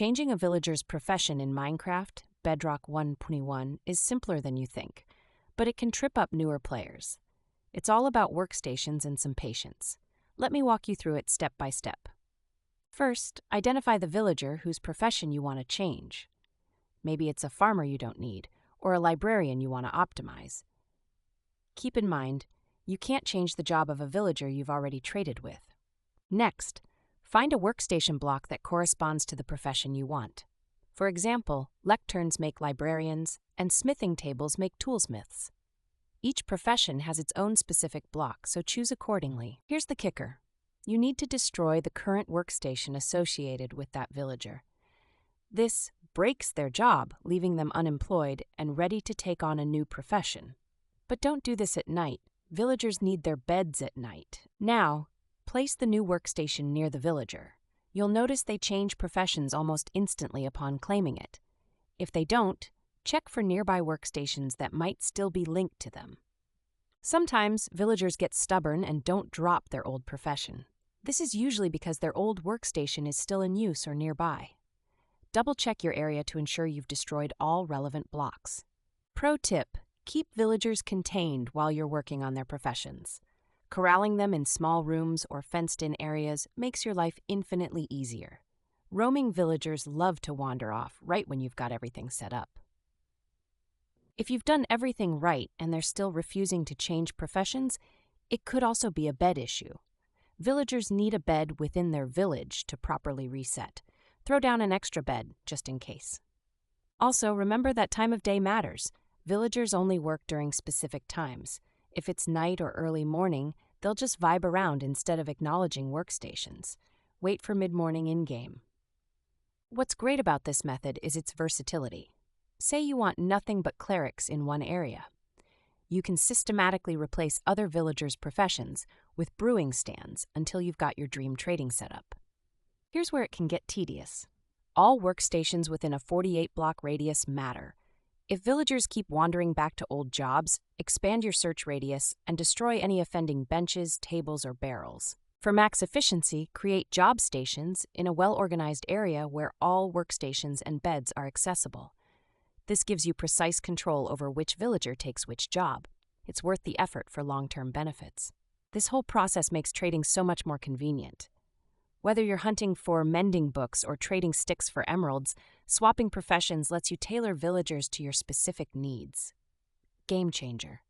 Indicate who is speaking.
Speaker 1: Changing a villager's profession in Minecraft, Bedrock 1.21, is simpler than you think, but it can trip up newer players. It's all about workstations and some patience. Let me walk you through it step by step. First, identify the villager whose profession you want to change. Maybe it's a farmer you don't need, or a librarian you want to optimize. Keep in mind, you can't change the job of a villager you've already traded with. Next, find a workstation block that corresponds to the profession you want. For example, lecterns make librarians, and smithing tables make toolsmiths. Each profession has its own specific block, so choose accordingly. Here's the kicker. You need to destroy the current workstation associated with that villager. This breaks their job, leaving them unemployed and ready to take on a new profession. But don't do this at night. Villagers need their beds at night. Now, place the new workstation near the villager. You'll notice they change professions almost instantly upon claiming it. If they don't, check for nearby workstations that might still be linked to them. Sometimes villagers get stubborn and don't drop their old profession. This is usually because their old workstation is still in use or nearby. Double-check your area to ensure you've destroyed all relevant blocks. Pro tip: keep villagers contained while you're working on their professions. Corralling them in small rooms or fenced-in areas makes your life infinitely easier. Roaming villagers love to wander off right when you've got everything set up. If you've done everything right and they're still refusing to change professions, it could also be a bed issue. Villagers need a bed within their village to properly reset. Throw down an extra bed, just in case. Also, remember that time of day matters. Villagers only work during specific times. If it's night or early morning, they'll just vibe around instead of acknowledging workstations. Wait for mid-morning in-game. What's great about this method is its versatility. Say you want nothing but clerics in one area. You can systematically replace other villagers' professions with brewing stands until you've got your dream trading setup. Here's where it can get tedious. All workstations within a 48-block radius matter. If villagers keep wandering back to old jobs, expand your search radius and destroy any offending benches, tables, or barrels. For max efficiency, create job stations in a well-organized area where all workstations and beds are accessible. This gives you precise control over which villager takes which job. It's worth the effort for long-term benefits. This whole process makes trading so much more convenient. Whether you're hunting for mending books or trading sticks for emeralds, swapping professions lets you tailor villagers to your specific needs. Game changer.